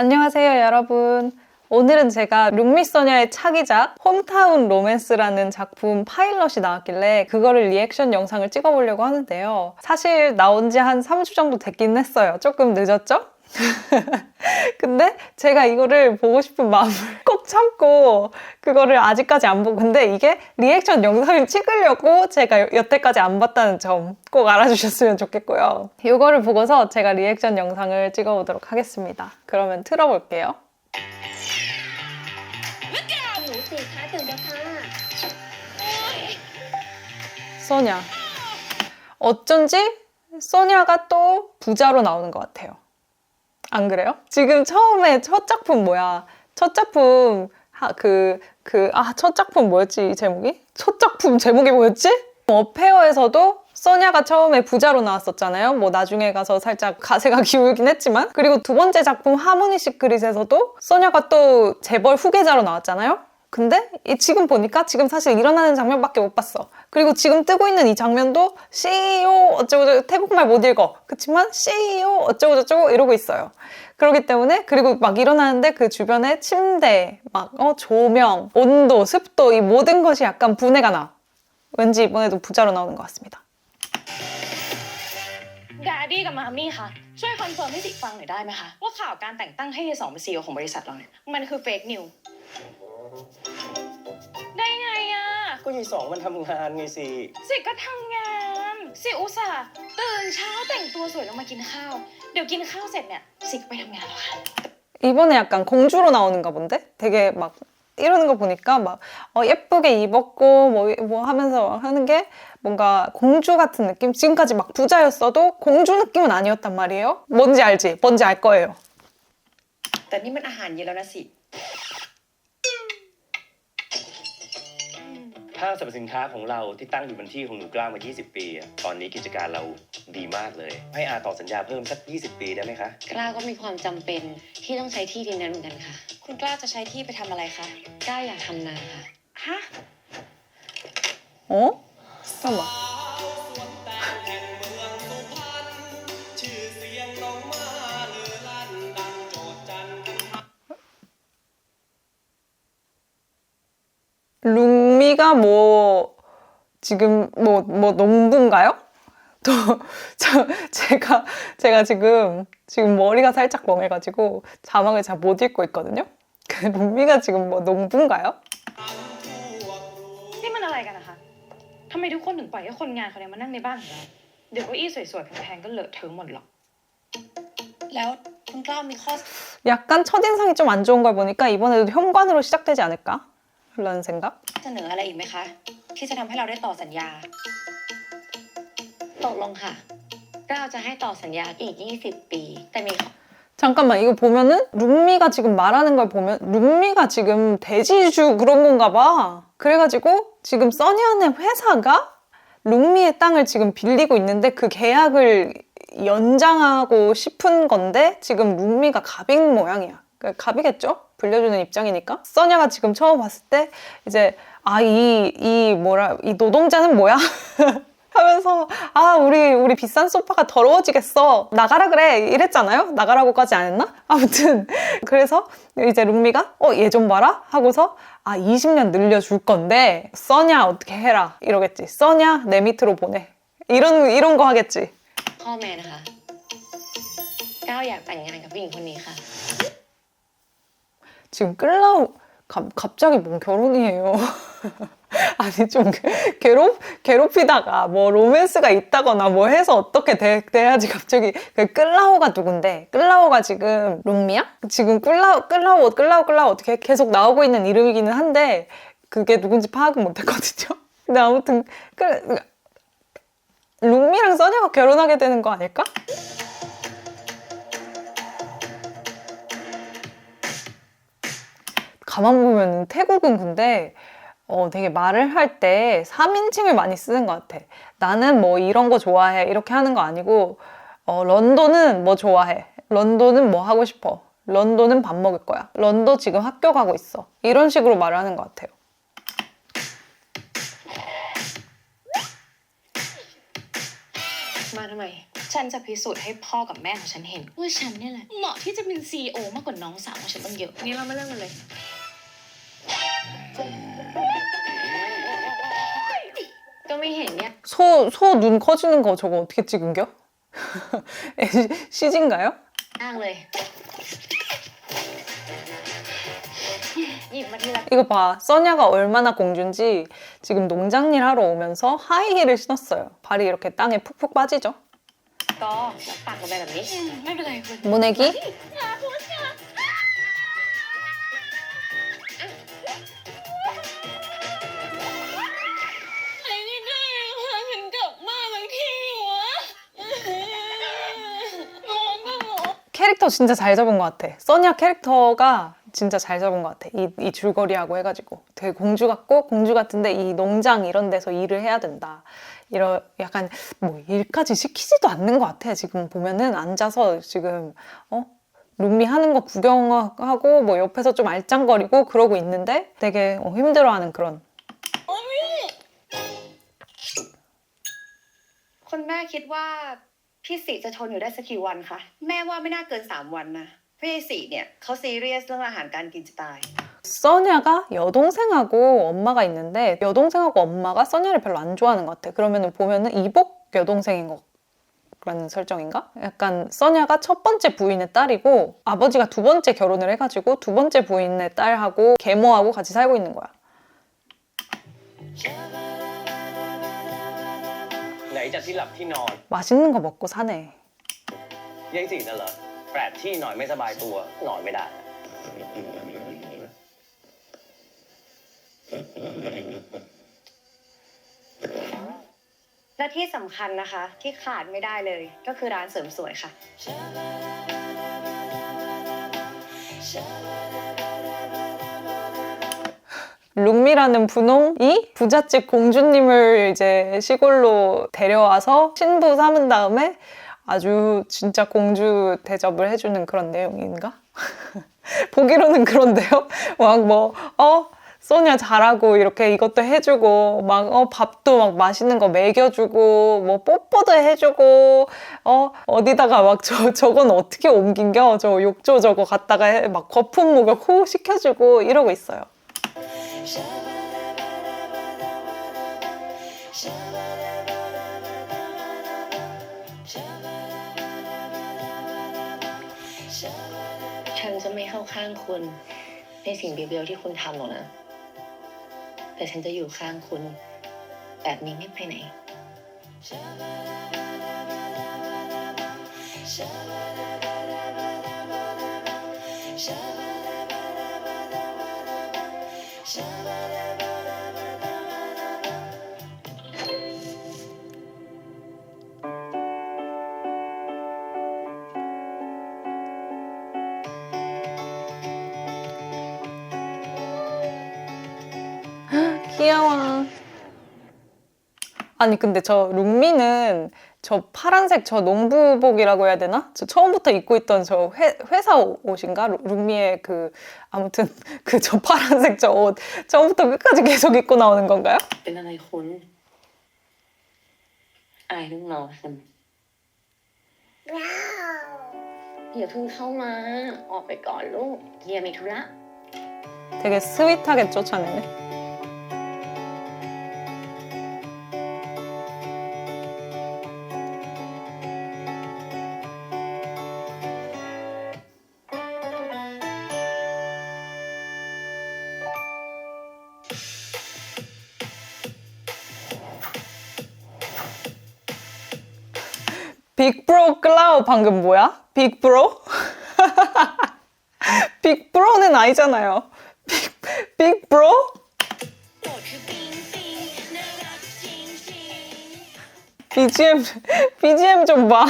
안녕하세요, 여러분. 오늘은 제가 룸미소녀의 차기작 홈타운 로맨스라는 작품 파일럿이 나왔길래 그거를 리액션 영상을 찍어보려고 하는데요. 사실 나온 지 한 3주 정도 됐긴 했어요. 조금 늦었죠? 근데 제가 이거를 보고 싶은 마음을 꼭 참고 그거를 아직까지 안 보고, 근데 이게 리액션 영상을 찍으려고 제가 여태까지 안 봤다는 점 꼭 알아주셨으면 좋겠고요. 이거를 보고서 제가 리액션 영상을 찍어보도록 하겠습니다. 그러면 틀어볼게요. 소냐. 어쩐지 소냐가 또 부자로 나오는 것 같아요. 안 그래요? 지금 처음에 첫 작품 뭐야? 첫 작품 첫 작품 뭐였지? 이 제목이? 첫 작품 제목이 뭐였지? 어페어에서도 소냐가 처음에 부자로 나왔었잖아요. 뭐 나중에 가서 살짝 가세가 기울긴 했지만, 그리고 두 번째 작품 하모니 시크릿에서도 소냐가 또 재벌 후계자로 나왔잖아요. 근데 지금 보니까 지금 사실 일어나는 장면밖에 못 봤어. 그리고 지금 뜨고 있는 이 장면도 CEO 어쩌고저쩌고, 태국말 못 읽어. 그치만 CEO 어쩌고저쩌고 이러고 있어요. 그렇기 때문에, 그리고 막 일어나는데 그 주변에 침대, 조명, 온도, 습도, 이 모든 것이 약간 분해가 나. 왠지 이번에도 부자로 나오는 것 같습니다. ดาดี้กับมามี่คะช่วยคอนเฟิร์มให้สิฟังหน่อยได้ไหมคะว่าข่าวการแต่งตั้งให้สองเป็นซีอีโอของบริษัทเราเนี่ยมันคือเฟกนิวได้ไงอ่ะก็ยายสองมันทำงานไงสิก็ทำงานสิอุตส่าห์ตื่นเช้าแต่งตัวสวยลงมากินข้าวเดี๋ยวกินข้าวเสร็จเนี่ยสิก็ไปทำงานแล้วค่ะ 이번에 약간 공주로 나오는가 본데? 되게 막 이러는 거 보니까 막 예쁘게 입었고 뭐 하면서 하는 게 뭔가 공주 같은 느낌? 지금까지 막 부자였어도 공주 느낌은 아니었단 말이에요. 뭔지 알지? 뭔지 알 거예요. แต่นี่มันอาหารเย็นแล้วนะสิ ห้างสรรพสินค้าของเราที่ตั้งอยู่บนที่ของหนูกล้ามา20 ปีตอนนี้กิจการเราดีมากเลยให้อาต่อสัญญาเพิ่มสัก20 ปีได้ไหมคะกล้าก็มีความจำเป็นที่ต้องใช้ที่ดินนั้นเหมือนกันค่ะคุณกล้าจะใช้ที่ไปทำอะไรคะกล้าอยากทำนาค่ะฮะ 잠깐만. 룸미가 지금 농부인가요? 또 제가 지금 머리가 살짝 멍해가지고 자막을 잘 못 읽고 있거든요. 룸미가 지금 농부인가요? นี่มันอะไรกันนะคะทำไมทุกคนถึงปล่อยให้คนงานเขาเนี่ยมานั่งในบ้านของเราเดี๋ยวเก้าอี้สวยๆแพงๆก็เลอะเทอะหมดหรอกแล้วคุณกล้ามีข้อ 약간 첫인상이 좀 안 좋은 걸 보니까 이번에도 현관으로 시작되지 않을까? 라는 생각? เสนออะไรอีกไหมคะที่จะทำให้เราได้ต่อสัญญาตกลงค่ะเราจะให้ต่อสัญญาอีก20 ปีแต่มี 잠깐만, 이거 보면은 룸미가 지금 말하는 걸 보면 룸미가 지금 대지주 그런 건가 봐. 그래가지고 지금 써니안의 회사가 룸미의 땅을 지금 빌리고 있는데 그 계약을 연장하고 싶은 건데 지금 룸미가 갑인 모양이야. 그러니까 갑이겠죠? 불려주는 입장이니까. 써니가 지금 처음 봤을 때 이제 이 노동자는 뭐야? 하면서 우리 비싼 소파가 더러워지겠어. 나가라 그래. 이랬잖아요. 나가라고까지 안 했나? 아무튼 그래서 이제 룸미가 얘 좀 봐라 하고서 20년 늘려줄 건데 써냐 어떻게 해라 이러겠지. 써냐 내 밑으로 보내. 이런 거 하겠지. ข้อแม้นะคะก้าวอยากแต่งงานกับผู้หญิงคนนี้ค่ะ 지금 끌라오 갑자기 뭔 결혼이에요. 아니 좀 괴롭히다가 뭐 로맨스가 있다거나 뭐 해서 어떻게 돼야지 갑자기. 끌라오가 누군데? 끌라오가 지금 룸미야? 지금 끌라오 어떻게 계속 나오고 있는 이름이기는 한데 그게 누군지 파악은 못했거든요. 근데 아무튼 룸미랑 써니가 결혼하게 되는 거 아닐까? 가만 보면 태국은 근데 되게 말을 할 때 3인칭을 많이 쓰는 것 같아. 나는 뭐 이런 거 좋아해 이렇게 하는 거 아니고 런던은 뭐 좋아해, 런던은 뭐 하고 싶어, 런던은 밥 먹을 거야, 런던 지금 학교 가고 있어, 이런 식으로 말을 하는 것 같아요. มาทำไม ฉันจะพิสูจน์ให้พ่อกับแม่ของฉันเห็นว่าฉันเนี่ยแหละเหมาะที่จะเป็น CEO มากกว่าน้องสาวของฉันตั้งเยอะนี่เราไม่เลิกกันเลย ก็ไม่เห็นเนี่ย 소 눈 커지는 거 저거 어떻게 찍은겨? CG인가요? อ้างเลยหยิบมาทีละ 이거 봐. 써냐가 얼마나 공주인지 지금 농장일 하러 오면서 하이힐을 신었어요. 발이 이렇게 땅에 푹푹 빠지죠? ก็แล้วปักลงไปแบบนี้ ไม่เป็นไรคุณ 모내기? ใครก็ได้พาฉันกลับบ้านบางทีวะนอนก็หมด 캐릭터 진짜 잘 잡은 것 같아. 써냐 캐릭터가 진짜 잘 잡은 것 같아. 이 줄거리하고 해가지고 되게 공주 같고 공주 같은데 이 농장 이런 데서 일을 해야 된다. 이런 약간 뭐 일까지 시키지도 않는 것 같아. 지금 보면은 앉아서 지금 룸미 하는 거 구경하고 뭐 옆에서 좀 알짱거리고 그러고 있는데 되게 힘들어하는 그런. คุณแม่คิดว่าพี่สิจะทนอยู่ได้สักกี่วันคะแม่ว่าไม่น่าเกิน3 วันนะพี่สิเนี่ยเขาซีเรียสเรื่องอาหารการกินจะตาย 써냐가 여동생하고 엄마가 있는데 여동생하고 엄마가 써냐를 별로 안 좋아하는 것 같아. 그러면은 보면은 이복 여동생인 거라는 설정인가? 약간 써냐가 첫 번째 부인의 딸이고 아버지가 두 번째 결혼을 해가지고 두 번째 부인의 딸하고 계모하고 같이 살고 있는 거야. ไหนจะที่หลับที่นอน 맛있는 거 먹고 사네. ยายสีนั่นเหรอแปลกที่หน่อยไม่สบายตัวนอนไม่ได้ และที่สำคัญนะคะที่ขาดไม่ได้เลยก็คือร้านเสริมสวยค่ะ 룸미라는 분홍이 부잣집 공주님을 이제 시골로 데려와서 신부 삼은 다음에 아주 진짜 공주 대접을 해주는 그런 내용인가? 보기로는 그런데요? 막 뭐, 소냐 잘하고 이렇게 이것도 해주고 막 밥도 막 맛있는 거 먹여주고 뭐 뽀뽀도 해주고 어디다가 막 저건 어떻게 옮긴겨? 저 욕조 저거 갖다가 막 거품 목욕 호 시켜주고 이러고 있어요.ฉันจะไม่เข้าข้างคุณในสิ่งเบียวๆที่คุณทำหรอกนะ แต่ฉันจะอยู่ข้างคุณแบบนี้ไม่ไปไหน 귀여워. 아니 근데 저 룸미는 저 파란색 저 농부복이라고 해야 되나? 저 처음부터 입고 있던 저 회사 옷인가? 룸미의 그 아무튼 그 저 파란색 저 옷 처음부터 끝까지 계속 입고 나오는 건가요? เป็นอะไรคุณอายลูกน้องฉันอย่าเพิ่งเข้ามาออกไปก่อนลูกเฮียมีธุระ 되게 스윗하게 쫓아내네. 빅브로 클라우 방금 뭐야? 빅브로? 빅브로는 아니잖아요. 빅브로? โกรธคือปิงปิงน่ารักจริงจริง BGM 좀 봐.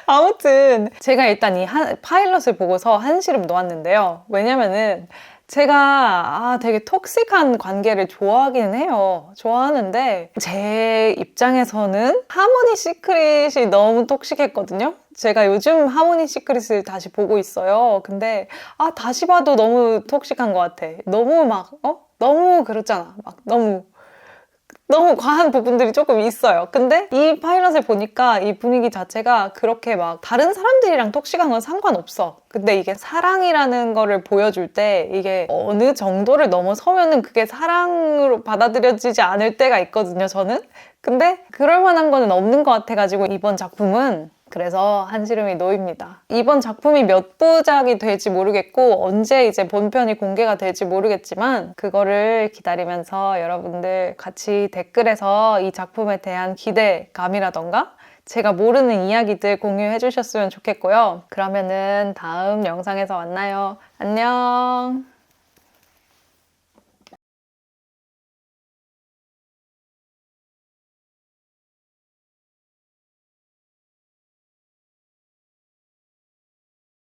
아무튼 제가 일단 이 파일럿을 보고서 한시름 놓았는데요. 왜냐면은 제가 되게 톡식한 관계를 좋아하기는 해요. 좋아하는데 제 입장에서는 하모니 시크릿이 너무 톡식했거든요. 제가 요즘 하모니 시크릿을 다시 보고 있어요. 근데 다시 봐도 너무 톡식한 것 같아. 너무 막 너무 그렇잖아. 막 너무 너무 과한 부분들이 조금 있어요. 근데 이 파일럿을 보니까 이 분위기 자체가 그렇게 막 다른 사람들이랑 톡식한 건 상관없어. 근데 이게 사랑이라는 거를 보여줄 때 이게 어느 정도를 넘어서면은 그게 사랑으로 받아들여지지 않을 때가 있거든요, 저는. 근데 그럴 만한 거는 없는 것 같아가지고 이번 작품은 그래서 한시름이 놓입니다. 이번 작품이 몇 부작이 될지 모르겠고 언제 이제 본편이 공개가 될지 모르겠지만 그거를 기다리면서 여러분들 같이 댓글에서 이 작품에 대한 기대감이라던가 제가 모르는 이야기들 공유해 주셨으면 좋겠고요. 그러면은 다음 영상에서 만나요. 안녕.